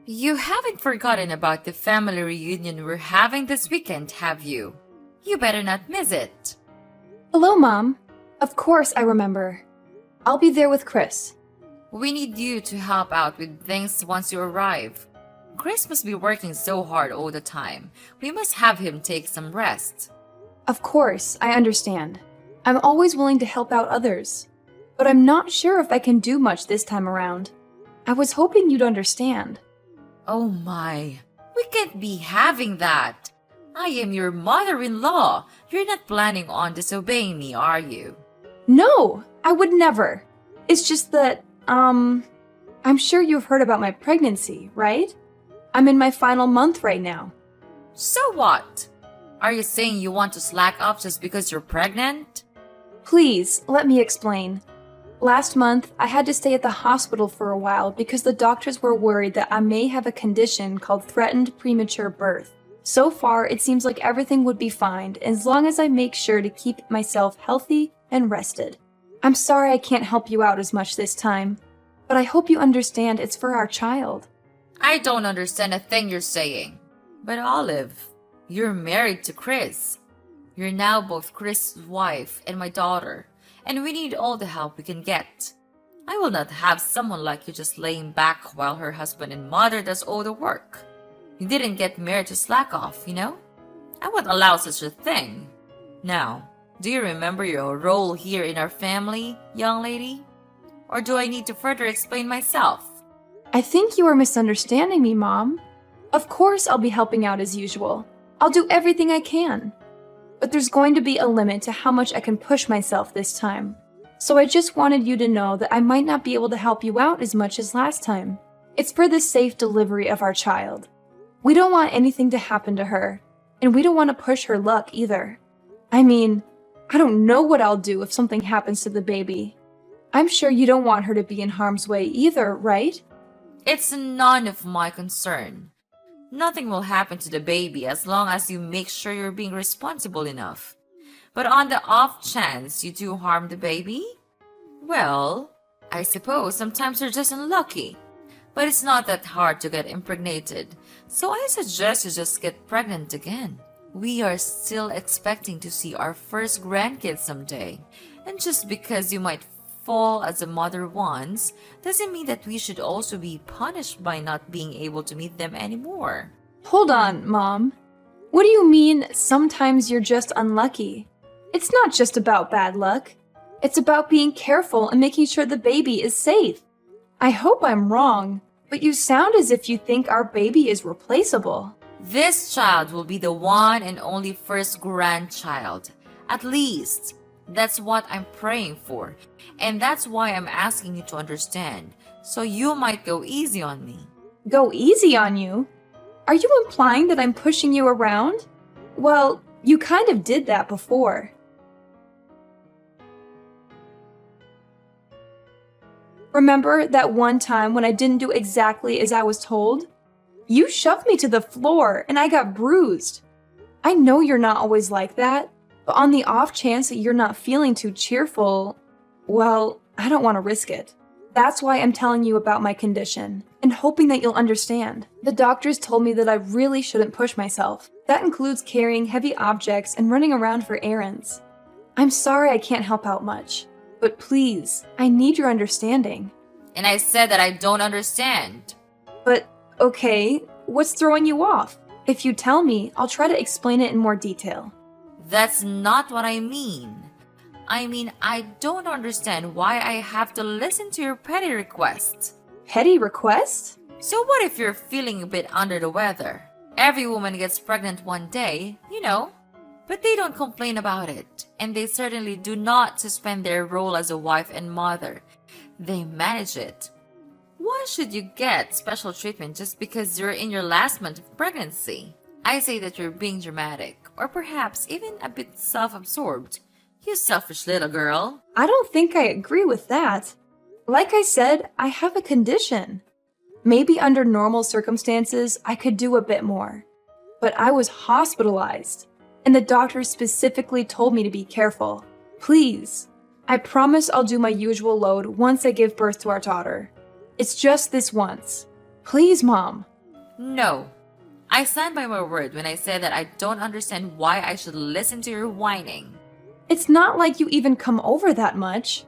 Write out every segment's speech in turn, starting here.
You haven't forgotten about the family reunion we're having this weekend, have you? You better not miss it. Hello, Mom. Of course I remember. I'll be there with Chris. We need you to help out with things once you arrive. Chris must be working so hard all the time. We must have him take some rest. Of course, I understand. I'm always willing to help out others. But I'm not sure if I can do much this time around. I was hoping you'd understand. Oh my, we can't be having that. I am your mother-in-law. You're not planning on disobeying me, are you? No, I would never. It's just that, I'm sure you've heard about my pregnancy, right? I'm in my final month right now. So what? Are you saying you want to slack off just because you're pregnant? Please, let me explain. Last month, I had to stay at the hospital for a while because the doctors were worried that I may have a condition called threatened premature birth. So far, it seems like everything would be fine as long as I make sure to keep myself healthy and rested. I'm sorry I can't help you out as much this time, but I hope you understand it's for our child. I don't understand a thing you're saying. But Olive, you're married to Chris. You're now both Chris's wife and my daughter, and we need all the help we can get. I will not have someone like you just laying back while her husband and mother does all the work. You didn't get married to slack off, you know? I won't allow such a thing. Now, do you remember your role here in our family, young lady? Or do I need to further explain myself? I think you are misunderstanding me, Mom. Of course I'll be helping out as usual. I'll do everything I can. But there's going to be a limit to how much I can push myself this time. So I just wanted you to know that I might not be able to help you out as much as last time. It's for the safe delivery of our child. We don't want anything to happen to her, and we don't want to push her luck either. I mean, I don't know what I'll do if something happens to the baby. I'm sure you don't want her to be in harm's way either, right? It's none of my concern. Nothing will happen to the baby as long as you make sure you're being responsible enough. But on the off chance you do harm the baby, well, I suppose sometimes you're just unlucky. But it's not that hard to get impregnated, so I suggest you just get pregnant again. We are still expecting to see our first grandkids someday, and just because you might fall as a mother once doesn't mean that we should also be punished by not being able to meet them anymore. Hold on, Mom. What do you mean sometimes you're just unlucky? It's not just about bad luck. It's about being careful and making sure the baby is safe. I hope I'm wrong, but you sound as if you think our baby is replaceable. This child will be the one and only first grandchild. At least, that's what I'm praying for. And that's why I'm asking you to understand. So you might go easy on me. Go easy on you? Are you implying that I'm pushing you around? Well, you kind of did that before. Remember that one time when I didn't do exactly as I was told? You shoved me to the floor and I got bruised. I know you're not always like that, but on the off chance that you're not feeling too cheerful, well, I don't want to risk it. That's why I'm telling you about my condition and hoping that you'll understand. The doctors told me that I really shouldn't push myself. That includes carrying heavy objects and running around for errands. I'm sorry I can't help out much, but please, I need your understanding. And I said that I don't understand. But, okay, what's throwing you off? If you tell me, I'll try to explain it in more detail. That's not what I mean. I don't understand why I have to listen to your petty requests. Petty request? So what if you're feeling a bit under the weather? Every woman gets pregnant one day, you know. But they don't complain about it. And they certainly do not suspend their role as a wife and mother. They manage it. Why should you get special treatment just because you're in your last month of pregnancy? I say that you're being dramatic, or perhaps even a bit self-absorbed. You selfish little girl. I don't think I agree with that. Like I said, I have a condition. Maybe under normal circumstances, I could do a bit more. But I was hospitalized, and the doctor specifically told me to be careful. Please, I promise I'll do my usual load once I give birth to our daughter. It's just this once. Please, Mom. No. I stand by my word when I say that I don't understand why I should listen to your whining. It's not like you even come over that much.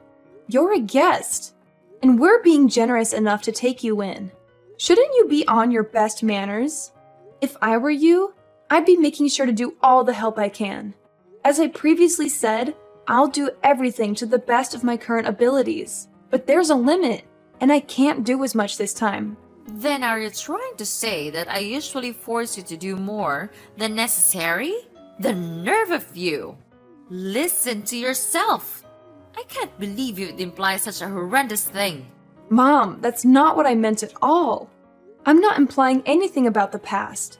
You're a guest, and we're being generous enough to take you in. Shouldn't you be on your best manners? If I were you, I'd be making sure to do all the help I can. As I previously said, I'll do everything to the best of my current abilities. But there's a limit, and I can't do as much this time. Then are you trying to say that I usually force you to do more than necessary? The nerve of you! Listen to yourself! I can't believe you'd imply such a horrendous thing. Mom, that's not what I meant at all. I'm not implying anything about the past.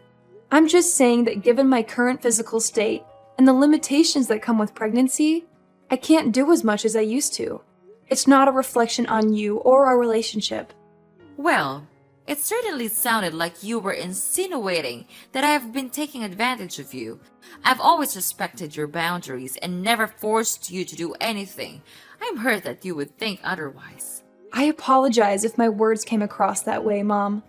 I'm just saying that given my current physical state and the limitations that come with pregnancy, I can't do as much as I used to. It's not a reflection on you or our relationship. Well, it certainly sounded like you were insinuating that I have been taking advantage of you. I've always respected your boundaries and never forced you to do anything. I'm hurt that you would think otherwise. I apologize if my words came across that way, Mom.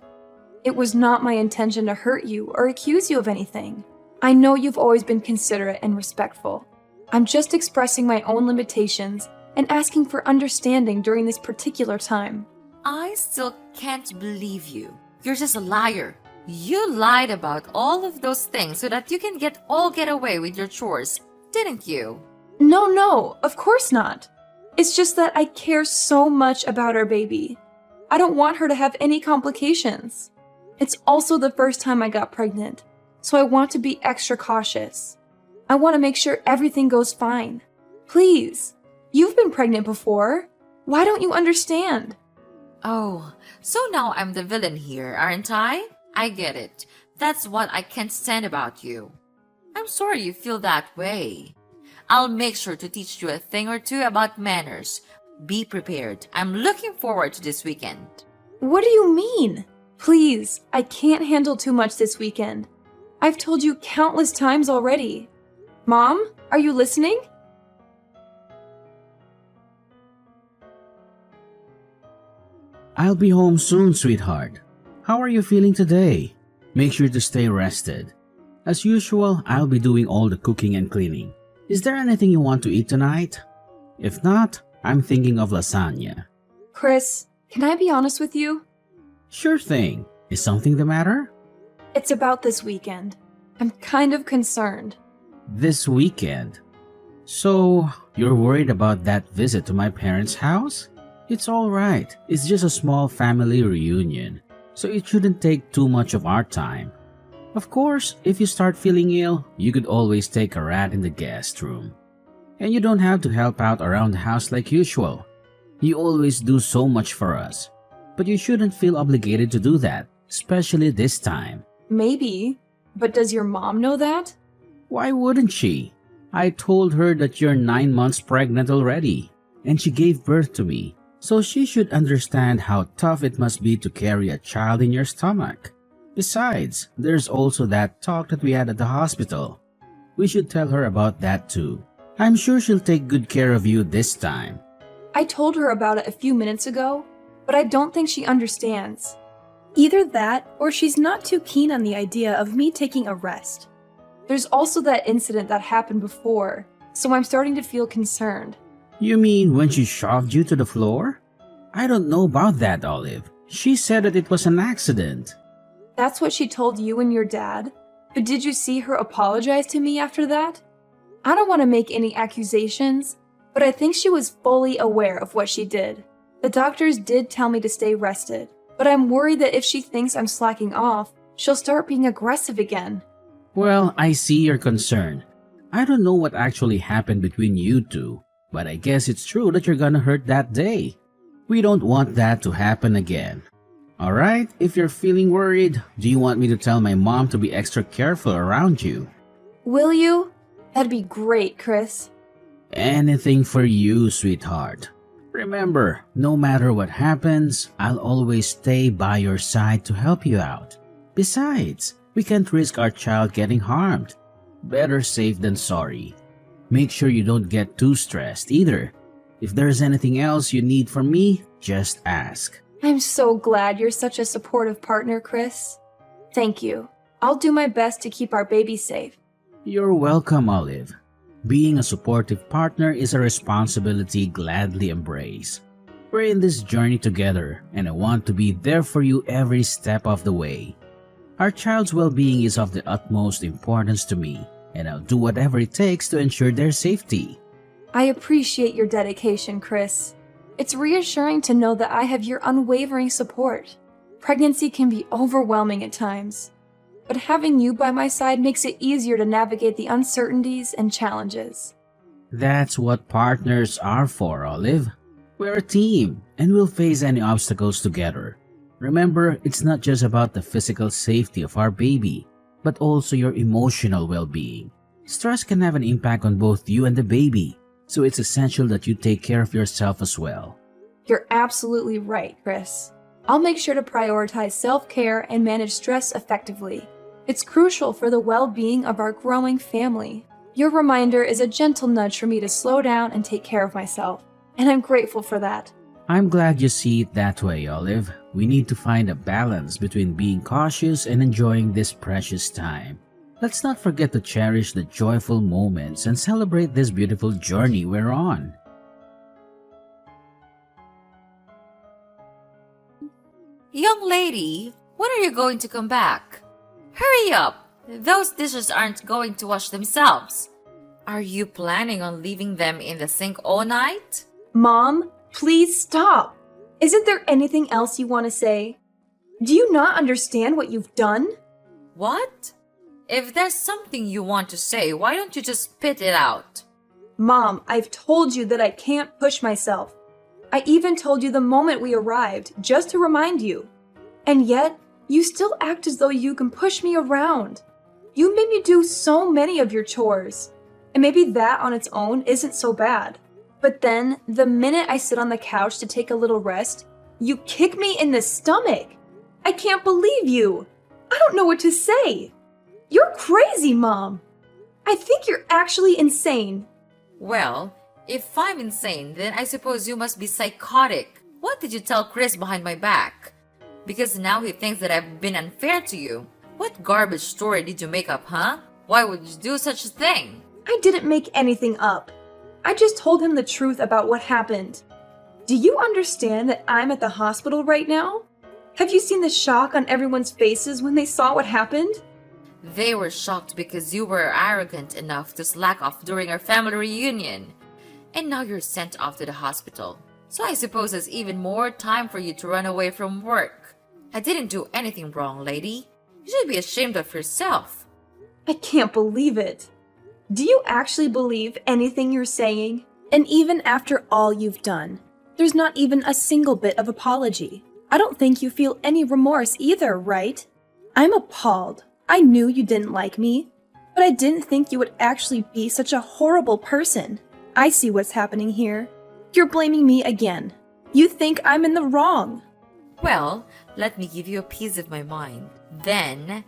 It was not my intention to hurt you or accuse you of anything. I know you've always been considerate and respectful. I'm just expressing my own limitations and asking for understanding during this particular time. I still can't believe you. You're just a liar. You lied about all of those things so that you can get away with your chores, didn't you? No, of course not. It's just that I care so much about our baby. I don't want her to have any complications. It's also the first time I got pregnant, so I want to be extra cautious. I want to make sure everything goes fine. Please, you've been pregnant before. Why don't you understand? Oh, so now I'm the villain here, aren't I? I get it. That's what I can't stand about you. I'm sorry you feel that way. I'll make sure to teach you a thing or two about manners. Be prepared. I'm looking forward to this weekend. What do you mean? Please, I can't handle too much this weekend. I've told you countless times already. Mom, are you listening? I'll be home soon, sweetheart. How are you feeling today? Make sure to stay rested. As usual, I'll be doing all the cooking and cleaning. Is there anything you want to eat tonight? If not, I'm thinking of lasagna. Chris, can I be honest with you? Sure thing. Is something the matter? It's about this weekend. I'm kind of concerned. This weekend? So, you're worried about that visit to my parents' house? It's alright. It's just a small family reunion, so it shouldn't take too much of our time. Of course, if you start feeling ill, you could always take a rat in the guest room. And you don't have to help out around the house like usual. You always do so much for us. But you shouldn't feel obligated to do that, especially this time. Maybe, but does your mom know that? Why wouldn't she? I told her that you're 9 months pregnant already, and she gave birth to me, so she should understand how tough it must be to carry a child in your stomach. Besides, there's also that talk that we had at the hospital. We should tell her about that too. I'm sure she'll take good care of you this time. I told her about it a few minutes ago, but I don't think she understands. Either that, or she's not too keen on the idea of me taking a rest. There's also that incident that happened before, so I'm starting to feel concerned. You mean when she shoved you to the floor? I don't know about that, Olive. She said that it was an accident. That's what she told you and your dad? But did you see her apologize to me after that? I don't want to make any accusations, but I think she was fully aware of what she did. The doctors did tell me to stay rested, but I'm worried that if she thinks I'm slacking off, she'll start being aggressive again. Well, I see your concern. I don't know what actually happened between you two, but I guess it's true that you're gonna hurt that day. We don't want that to happen again. Alright, if you're feeling worried, do you want me to tell my mom to be extra careful around you? Will you? That'd be great, Chris. Anything for you, sweetheart. Remember, no matter what happens, I'll always stay by your side to help you out. Besides, we can't risk our child getting harmed. Better safe than sorry. Make sure you don't get too stressed either. If there's anything else you need from me, just ask. I'm so glad you're such a supportive partner, Chris. Thank you. I'll do my best to keep our baby safe. You're welcome, Olive. Being a supportive partner is a responsibility gladly embrace. We're in this journey together, and I want to be there for you every step of the way. Our child's well-being is of the utmost importance to me, and I'll do whatever it takes to ensure their safety. I appreciate your dedication, Chris. It's reassuring to know that I have your unwavering support. Pregnancy can be overwhelming at times, but having you by my side makes it easier to navigate the uncertainties and challenges. That's what partners are for, Olive. We're a team, and we'll face any obstacles together. Remember, it's not just about the physical safety of our baby, but also your emotional well-being. Stress can have an impact on both you and the baby, so it's essential that you take care of yourself as well. You're absolutely right, Chris. I'll make sure to prioritize self-care and manage stress effectively. It's crucial for the well-being of our growing family. Your reminder is a gentle nudge for me to slow down and take care of myself, and I'm grateful for that. I'm glad you see it that way, Olive. We need to find a balance between being cautious and enjoying this precious time. Let's not forget to cherish the joyful moments and celebrate this beautiful journey we're on. Young lady, when are you going to come back? Hurry up! Those dishes aren't going to wash themselves. Are you planning on leaving them in the sink all night? Mom, please stop! Isn't there anything else you want to say? Do you not understand what you've done? What? If there's something you want to say, why don't you just spit it out? Mom, I've told you that I can't push myself. I even told you the moment we arrived, just to remind you. And yet, you still act as though you can push me around. You made me do so many of your chores. And maybe that on its own isn't so bad. But then, the minute I sit on the couch to take a little rest, you kick me in the stomach. I can't believe you. I don't know what to say. You're crazy, Mom. I think you're actually insane. Well, if I'm insane, then I suppose you must be psychotic. What did you tell Chris behind my back? Because now he thinks that I've been unfair to you. What garbage story did you make up, huh? Why would you do such a thing? I didn't make anything up. I just told him the truth about what happened. Do you understand that I'm at the hospital right now? Have you seen the shock on everyone's faces when they saw what happened? They were shocked because you were arrogant enough to slack off during our family reunion. And now you're sent off to the hospital. So I suppose there's even more time for you to run away from work. I didn't do anything wrong, lady. You should be ashamed of yourself. I can't believe it. Do you actually believe anything you're saying? And even after all you've done, there's not even a single bit of apology. I don't think you feel any remorse either, right? I'm appalled. I knew you didn't like me, but I didn't think you would actually be such a horrible person. I see what's happening here. You're blaming me again. You think I'm in the wrong. Well, let me give you a piece of my mind. Then,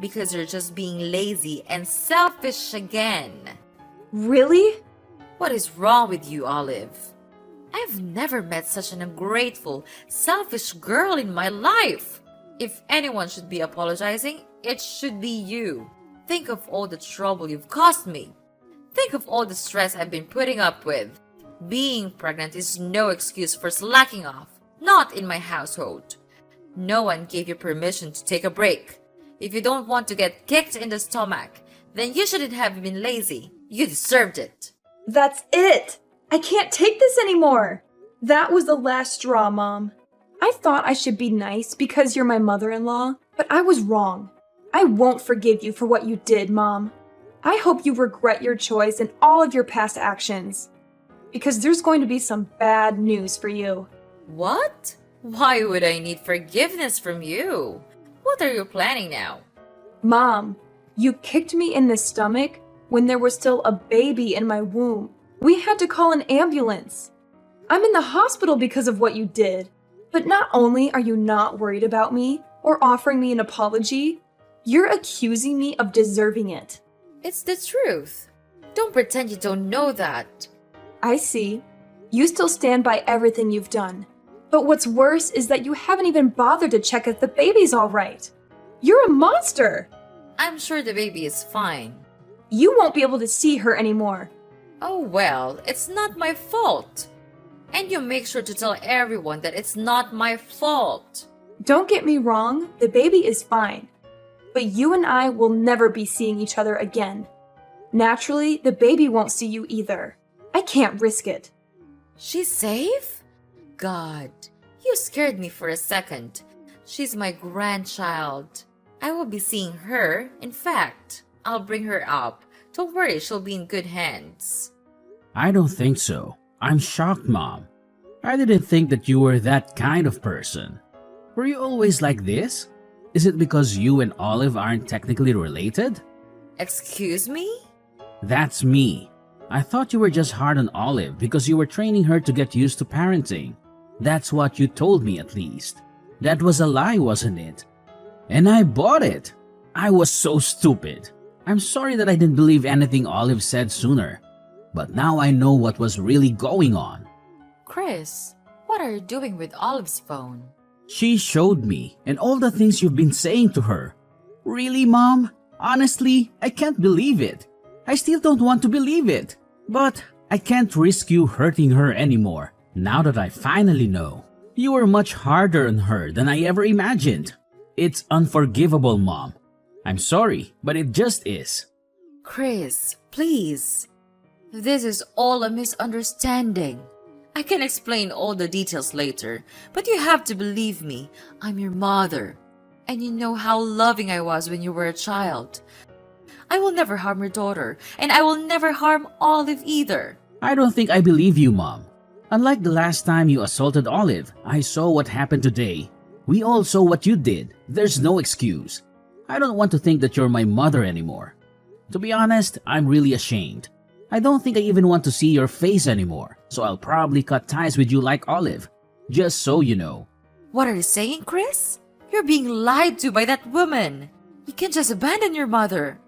because you're just being lazy and selfish again. Really? What is wrong with you, Olive? I've never met such an ungrateful, selfish girl in my life. If anyone should be apologizing, it should be you. Think of all the trouble you've caused me. Think of all the stress I've been putting up with. Being pregnant is no excuse for slacking off. Not in my household. No one gave you permission to take a break. If you don't want to get kicked in the stomach, then you shouldn't have been lazy. You deserved it. That's it! I can't take this anymore! That was the last straw, Mom. I thought I should be nice because you're my mother-in-law, but I was wrong. I won't forgive you for what you did, Mom. I hope you regret your choice and all of your past actions. Because there's going to be some bad news for you. What? Why would I need forgiveness from you? What are you planning now? Mom, you kicked me in the stomach when there was still a baby in my womb. We had to call an ambulance. I'm in the hospital because of what you did. But not only are you not worried about me or offering me an apology, you're accusing me of deserving it. It's the truth. Don't pretend you don't know that. I see. You still stand by everything you've done. But what's worse is that you haven't even bothered to check if the baby's all right. You're a monster! I'm sure the baby is fine. You won't be able to see her anymore. Oh well, it's not my fault. And you make sure to tell everyone that it's not my fault. Don't get me wrong, the baby is fine. But you and I will never be seeing each other again. Naturally, the baby won't see you either. I can't risk it. She's safe? God, you scared me for a second. She's my grandchild. I will be seeing her. In fact, I'll bring her up. Don't worry, she'll be in good hands. I don't think so. I'm shocked, Mom. I didn't think that you were that kind of person. Were you always like this? Is it because you and Olive aren't technically related? Excuse me? That's me. I thought you were just hard on Olive because you were training her to get used to parenting. That's what you told me at least. That was a lie, wasn't it? And I bought it. I was so stupid. I'm sorry that I didn't believe anything Olive said sooner. But now I know what was really going on. Chris, what are you doing with Olive's phone? She showed me, and all the things you've been saying to her. Really, Mom? Honestly, I can't believe it. I still don't want to believe it. But I can't risk you hurting her anymore, now that I finally know. You were much harder on her than I ever imagined. It's unforgivable, Mom. I'm sorry, but it just is. Chris, please. This is all a misunderstanding. I can explain all the details later, but you have to believe me. I'm your mother, and you know how loving I was when you were a child. I will never harm your daughter, and I will never harm Olive either. I don't think I believe you, Mom. Unlike the last time you assaulted Olive, I saw what happened today. We all saw what you did. There's no excuse. I don't want to think that you're my mother anymore. To be honest, I'm really ashamed. I don't think I even want to see your face anymore, so I'll probably cut ties with you like Olive. Just so you know. What are you saying, Chris? You're being lied to by that woman. You can't just abandon your mother.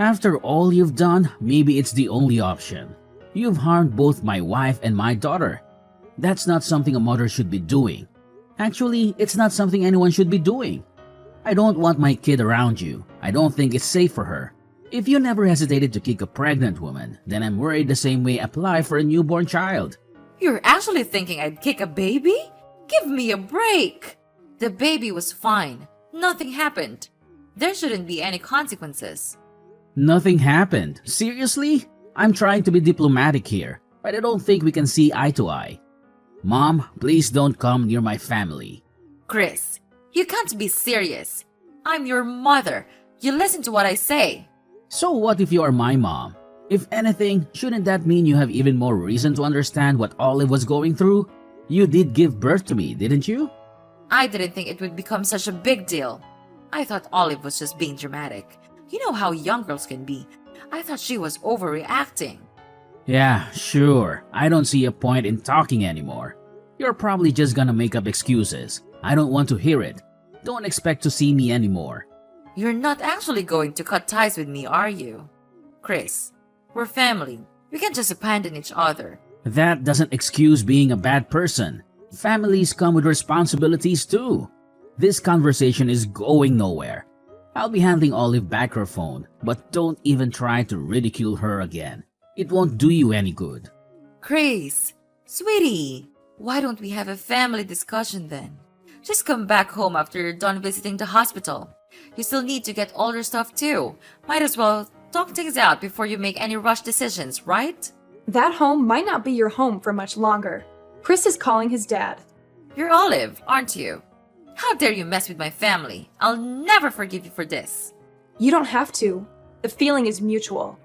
After all you've done, maybe it's the only option. You've harmed both my wife and my daughter. That's not something a mother should be doing. Actually, it's not something anyone should be doing. I don't want my kid around you. I don't think it's safe for her. If you never hesitated to kick a pregnant woman, then I'm worried the same way apply for a newborn child. You're actually thinking I'd kick a baby? Give me a break. The baby was fine. Nothing happened. There shouldn't be any consequences. Nothing happened. Seriously? I'm trying to be diplomatic here, but I don't think we can see eye to eye. Mom, please don't come near my family. Chris, you can't be serious. I'm your mother. You listen to what I say. So what if you are my mom? If anything, shouldn't that mean you have even more reason to understand what Olive was going through? You did give birth to me, didn't you? I didn't think it would become such a big deal. I thought Olive was just being dramatic. You know how young girls can be. I thought she was overreacting. Yeah, sure. I don't see a point in talking anymore. You're probably just gonna make up excuses. I don't want to hear it. Don't expect to see me anymore. You're not actually going to cut ties with me, are you? Chris, we're family. We can't just abandon each other. That doesn't excuse being a bad person. Families come with responsibilities too. This conversation is going nowhere. I'll be handing Olive back her phone, but don't even try to ridicule her again. It won't do you any good. Chris, sweetie, why don't we have a family discussion then? Just come back home after you're done visiting the hospital. You still need to get all your stuff too. Might as well talk things out before you make any rush decisions, right? That home might not be your home for much longer. Chris is calling his dad. You're Olive, aren't you? How dare you mess with my family? I'll never forgive you for this. You don't have to. The feeling is mutual.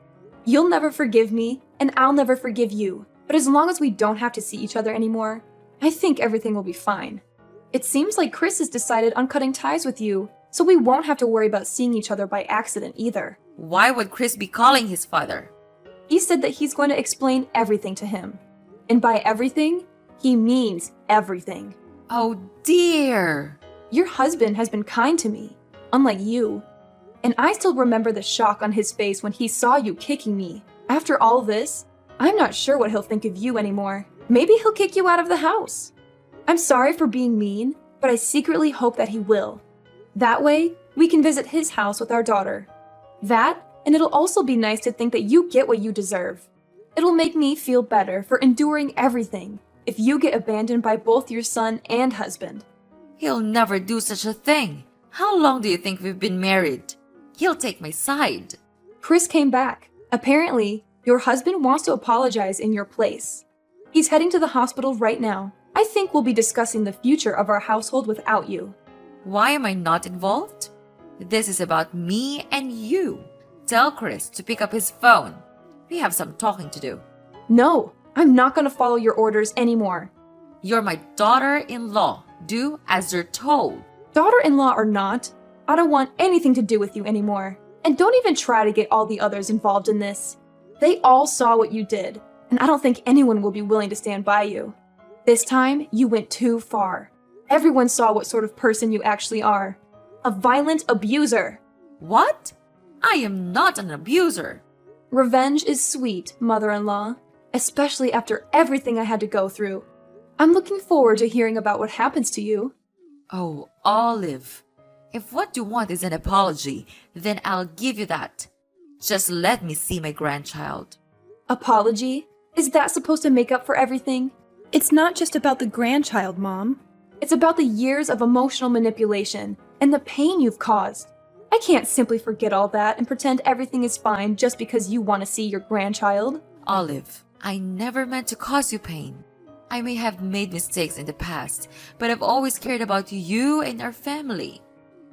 You'll never forgive me, and I'll never forgive you. But as long as we don't have to see each other anymore, I think everything will be fine. It seems like Chris has decided on cutting ties with you, so we won't have to worry about seeing each other by accident either. Why would Chris be calling his father? He said that he's going to explain everything to him. And by everything, he means everything. Oh dear. Your husband has been kind to me, unlike you. And I still remember the shock on his face when he saw you kicking me. After all this, I'm not sure what he'll think of you anymore. Maybe he'll kick you out of the house. I'm sorry for being mean, but I secretly hope that he will. That way, We can visit his house with our daughter. That, and it'll also be nice to think that you get what you deserve. It'll make me feel better for enduring everything if you get abandoned by both your son and husband. He'll never do such a thing. How long do you think we've been married? He'll take my side. Chris came back. Apparently, your husband wants to apologize in your place. He's heading to the hospital right now. I think we'll be discussing the future of our household without you. Why am I not involved? This is about me and you. Tell Chris to pick up his phone. We have some talking to do. No, I'm not going to follow your orders anymore. You're my daughter-in-law. Do as you're told. Daughter-in-law or not, I don't want anything to do with you anymore. And don't even try to get all the others involved in this. They all saw what you did, and I don't think anyone will be willing to stand by you. This time, you went too far. Everyone saw what sort of person you actually are. A violent abuser. What? I am not an abuser. Revenge is sweet, mother-in-law, especially after everything I had to go through. I'm looking forward to hearing about what happens to you. Oh, Olive. If what you want is an apology, then I'll give you that. Just let me see my grandchild. Apology? Is that supposed to make up for everything? It's not just about the grandchild, Mom. It's about the years of emotional manipulation and the pain you've caused. I can't simply forget all that and pretend everything is fine just because you want to see your grandchild. Olive, I never meant to cause you pain. I may have made mistakes in the past, but I've always cared about you and our family.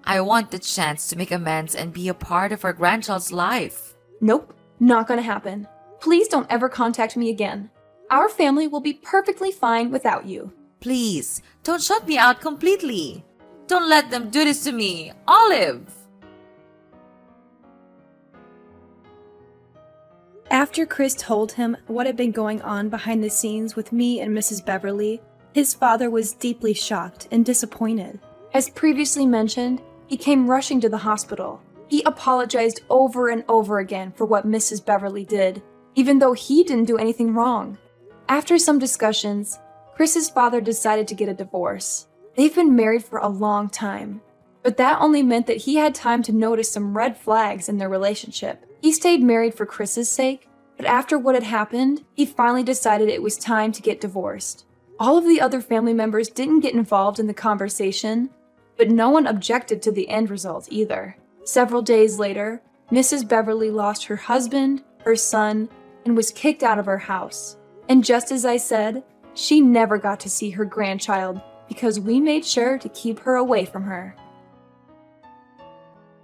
I want the chance to make amends and be a part of our grandchild's life. Nope, not gonna happen. Please don't ever contact me again. Our family will be perfectly fine without you. Please, don't shut me out completely. Don't let them do this to me, Olive. After Chris told him what had been going on behind the scenes with me and Mrs. Beverly, his father was deeply shocked and disappointed. As previously mentioned, he came rushing to the hospital. He apologized over and over again for what Mrs. Beverly did, even though he didn't do anything wrong. After some discussions, Chris's father decided to get a divorce. They've been married for a long time, but that only meant that he had time to notice some red flags in their relationship. He stayed married for Chris's sake, but after what had happened, he finally decided it was time to get divorced. All of the other family members didn't get involved in the conversation, but no one objected to the end result either. Several days later, Mrs. Beverly lost her husband, her son, and was kicked out of her house. And just as I said, she never got to see her grandchild because we made sure to keep her away from her.